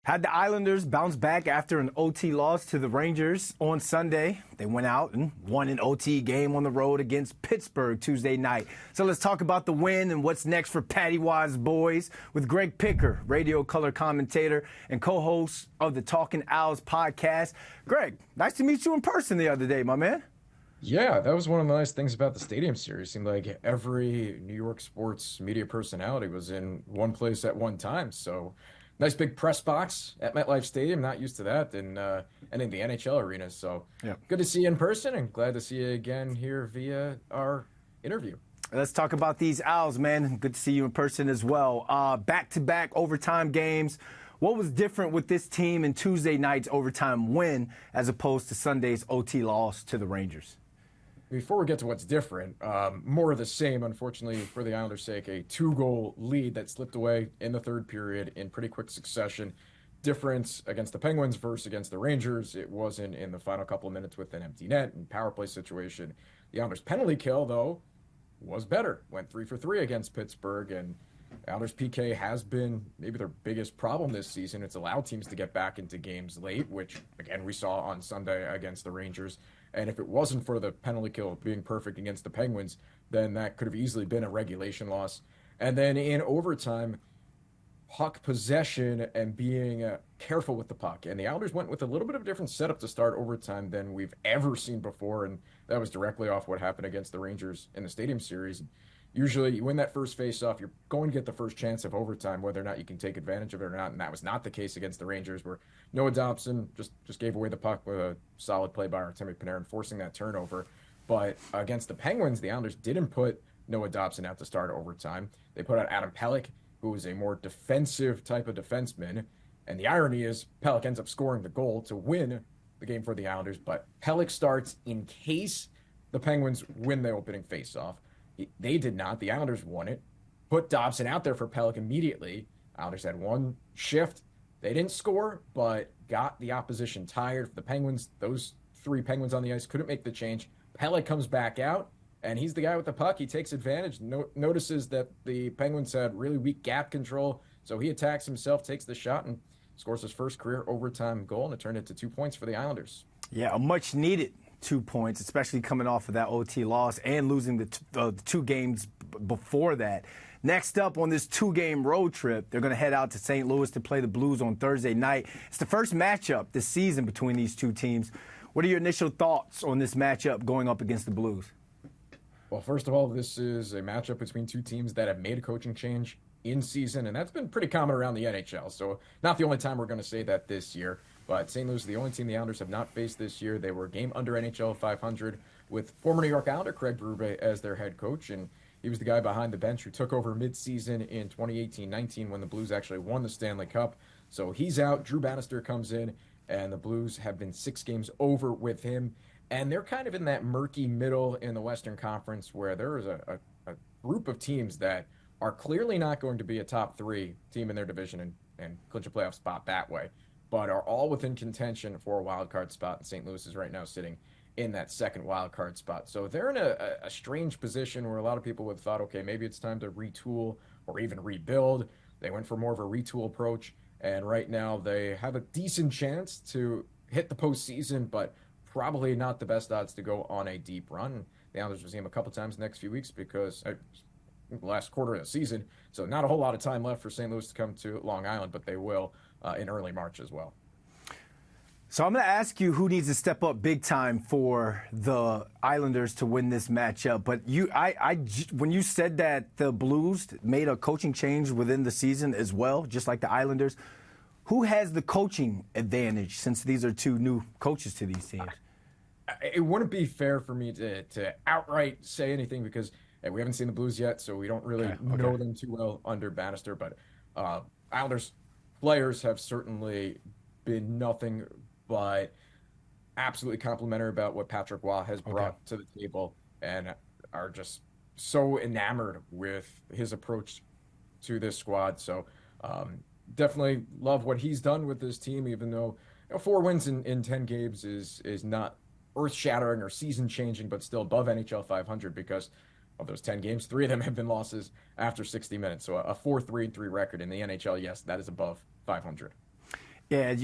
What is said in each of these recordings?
Had the Islanders bounce back after an OT loss to the Rangers on Sunday. They went out and won an OT game on the road against Pittsburgh Tuesday night. So let's talk about the win and what's next for Patty Wise boys with Greg Picker, radio color commentator and co-host of the Talkin Isles podcast. Greg, nice to meet you in person the other day, my man. Yeah, that was one of the nice things about the Stadium Series. It seemed like every New York sports media personality was in one place at one time. So nice big press box at MetLife Stadium. Not used to that in the NHL arena. So yeah, good to see you in person and glad to see you again here via our interview. Let's talk about these Owls, man. Good to see you in person as well. Back-to-back overtime games. What was different with this team in Tuesday night's overtime win as opposed to Sunday's OT loss to the Rangers? Before we get to what's different, more of the same, unfortunately, for the Islanders' sake, a 2-goal lead that slipped away in the third period in pretty quick succession. Difference against the Penguins versus against the Rangers, it wasn't in the final couple of minutes with an empty net and power play situation. The Islanders' penalty kill, though, was better. Went 3 for 3 against Pittsburgh, and Islanders' PK has been maybe their biggest problem this season. It's allowed teams to get back into games late, which, again, we saw on Sunday against the Rangers. And if it wasn't for the penalty kill being perfect against the Penguins, then that could have easily been a regulation loss. And then in overtime, puck possession and being careful with the puck. And the Islanders went with a little bit of a different setup to start overtime than we've ever seen before. And that was directly off what happened against the Rangers in the Stadium Series. Usually you win that first face-off, you're going to get the first chance of overtime, whether or not you can take advantage of it or not. And that was not the case against the Rangers, where Noah Dobson just gave away the puck with a solid play by Artemi Panarin, forcing that turnover. But against the Penguins, the Islanders didn't put Noah Dobson out to start overtime. They put out Adam Pelech, who is a more defensive type of defenseman. And the irony is Pelech ends up scoring the goal to win the game for the Islanders. But Pelech starts in case the Penguins win the opening face-off. They did not. The Islanders won it. Put Dobson out there for Pelech immediately. Islanders had one shift. They didn't score, but got the opposition tired. For the Penguins, those 3 Penguins on the ice couldn't make the change. Pelech comes back out, and he's the guy with the puck. He takes advantage, notices that the Penguins had really weak gap control, so he attacks himself, takes the shot, and scores his first career overtime goal, and it turned into 2 points for the Islanders. Yeah, a much-needed 2 points, especially coming off of that OT loss and losing the 2 games before that. Next up on this 2-game road trip, they're going to head out to St. Louis to play the Blues on Thursday night. It's the first matchup this season between these 2 teams. What are your initial thoughts on this matchup going up against the Blues? Well, first of all, this is a matchup between 2 teams that have made a coaching change in season, and that's been pretty common around the NHL. So not the only time we're going to say that this year. But St. Louis is the only team the Islanders have not faced this year. They were a game under NHL 500 with former New York Islander Craig Berube as their head coach, and he was the guy behind the bench who took over midseason in 2018-19 when the Blues actually won the Stanley Cup. So he's out. Drew Bannister comes in, and the Blues have been 6 games over with him. And they're kind of in that murky middle in the Western Conference where there is a group of teams that are clearly not going to be a top 3 team in their division and clinch a playoff spot that way, but are all within contention for a wild card spot. And St. Louis is right now sitting in that second wild card spot. So they're in a strange position where a lot of people would have thought, okay, maybe it's time to retool or even rebuild. They went for more of a retool approach, and right now they have a decent chance to hit the postseason, but probably not the best odds to go on a deep run. The Islanders will see them a couple times the next few weeks because the last quarter of the season, so not a whole lot of time left for St. Louis to come to Long Island, but they will in early March as well. So I'm going to ask you who needs to step up big time for the Islanders to win this matchup. But when you said that the Blues made a coaching change within the season as well, just like the Islanders, who has the coaching advantage since these are 2 new coaches to these teams? It wouldn't be fair for me to outright say anything because we haven't seen the Blues yet, so we don't really know them too well under Bannister. But Islanders players have certainly been nothing but absolutely complimentary about what Patrick Waugh has brought to the table and are just so enamored with his approach to this squad. So definitely love what he's done with this team, even though 4 wins in 10 games is not earth-shattering or season-changing, but still above NHL 500 because of those 10 games, 3 of them have been losses after 60 minutes. So a 4-3-3 record in the NHL, yes, that is above 500. Yeah,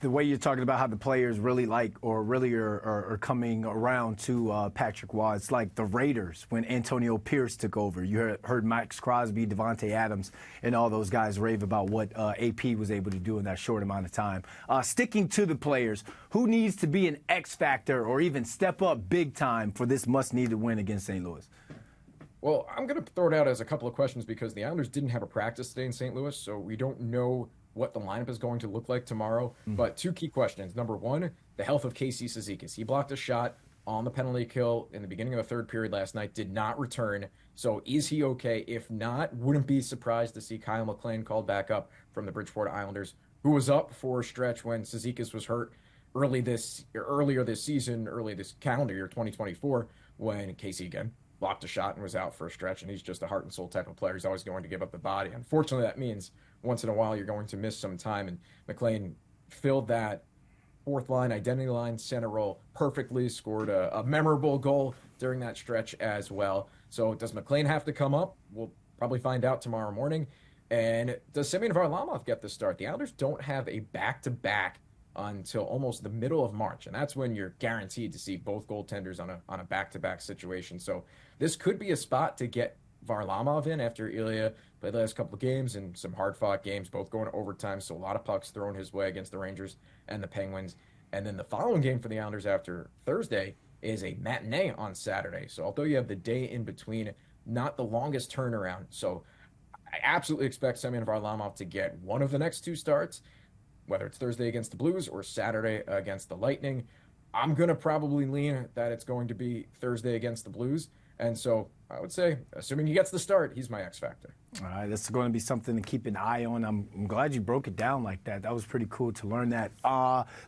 the way you're talking about how the players really like or really are coming around to Patrick Waugh, it's like the Raiders when Antonio Pierce took over. You heard Max Crosby, Devontae Adams, and all those guys rave about what AP was able to do in that short amount of time. Sticking to the players, who needs to be an X factor or even step up big time for this must-needed win against St. Louis? Well, I'm going to throw it out as a couple of questions because the Islanders didn't have a practice today in St. Louis, so we don't know what the lineup is going to look like tomorrow. But two key questions. Number one, the health of Casey Cizikas. He blocked a shot on the penalty kill in the beginning of the third period last night, did not return. So is he okay? If not, wouldn't be surprised to see Kyle McLean called back up from the Bridgeport Islanders, who was up for a stretch when Cizikas was hurt earlier this season, early this calendar year, 2024, when Casey again blocked a shot and was out for a stretch, and he's just a heart and soul type of player. He's always going to give up the body. Unfortunately, that means once in a while you're going to miss some time, and McLean filled that fourth line, identity line, center role perfectly, scored a memorable goal during that stretch as well. So does McLean have to come up? We'll probably find out tomorrow morning. And does Semyon Varlamov get the start? The Islanders don't have a back-to-back until almost the middle of March, and that's when you're guaranteed to see both goaltenders on a back-to-back situation. So this could be a spot to get Varlamov in after Ilya played the last couple of games and some hard-fought games, both going to overtime, so a lot of pucks thrown his way against the Rangers and the Penguins. And then the following game for the Islanders after Thursday is a matinee on Saturday. So although you have the day in between, not the longest turnaround. So I absolutely expect Semyon Varlamov to get one of the next two starts, whether it's Thursday against the Blues or Saturday against the Lightning. I'm going to probably lean that it's going to be Thursday against the Blues. And so I would say, assuming he gets the start, he's my X factor. All right, this is going to be something to keep an eye on. I'm glad you broke it down like that. That was pretty cool to learn that.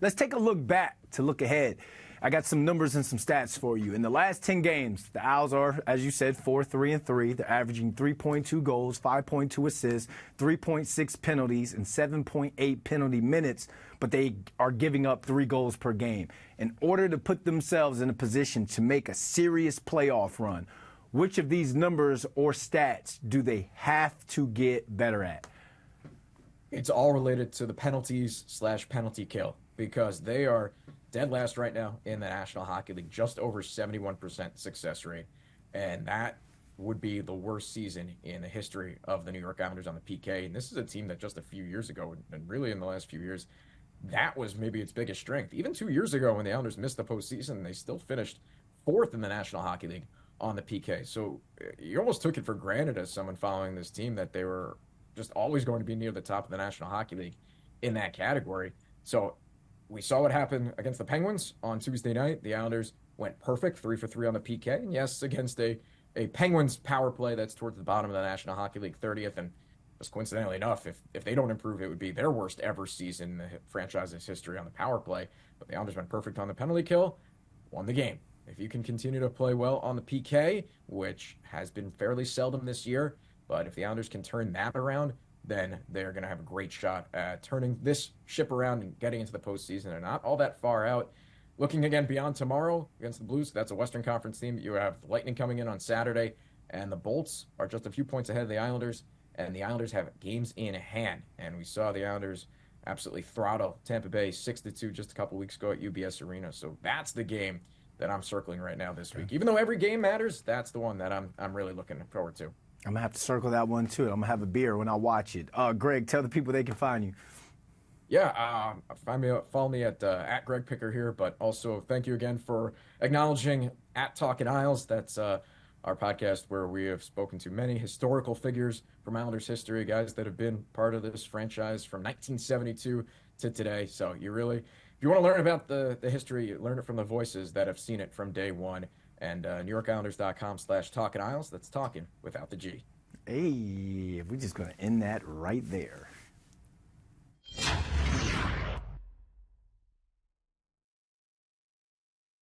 Let's take a look back to look ahead. I got some numbers and some stats for you. In the last 10 games, the Owls are, as you said, 4-3-3. They're averaging 3.2 goals, 5.2 assists, 3.6 penalties, and 7.8 penalty minutes, but they are giving up 3 goals per game. In order to put themselves in a position to make a serious playoff run, which of these numbers or stats do they have to get better at? It's all related to the penalties/penalty kill, because they are dead last right now in the National Hockey League, just over 71% success rate. And that would be the worst season in the history of the New York Islanders on the PK. And this is a team that just a few years ago, and really in the last few years, that was maybe its biggest strength. Even 2 years ago when the Islanders missed the postseason, they still finished 4th in the National Hockey League on the PK. So you almost took it for granted as someone following this team that they were just always going to be near the top of the National Hockey League in that category. So we saw what happened against the Penguins on Tuesday night. The Islanders went perfect, 3 for 3 on the PK. And yes, against a Penguins power play that's towards the bottom of the National Hockey League, 30th. And just coincidentally enough, if they don't improve, it would be their worst ever season in the franchise's history on the power play. But the Islanders went perfect on the penalty kill, won the game. If you can continue to play well on the PK, which has been fairly seldom this year, but if the Islanders can turn that around, then they're going to have a great shot at turning this ship around and getting into the postseason. They're not all that far out. Looking again beyond tomorrow against the Blues, that's a Western Conference team. You have the Lightning coming in on Saturday, and the Bolts are just a few points ahead of the Islanders, and the Islanders have games in hand. And we saw the Islanders absolutely throttle Tampa Bay 6-2 just a couple weeks ago at UBS Arena. So that's the game that I'm circling right now this week. Even though every game matters, that's the one that I'm really looking forward to. I'm going to have to circle that one, too. I'm going to have a beer when I watch it. Greg, tell the people they can find you. Yeah, follow me at Greg Picker here, but also thank you again for acknowledging at Talkin Isles. That's our podcast where we have spoken to many historical figures from Islanders history, guys that have been part of this franchise from 1972 to today. So if you want to learn about the history, you learn it from the voices that have seen it from day one. And NewYorkIslanders.com/Talkin Isles. That's talking without the G. Hey, we're just going to end that right there.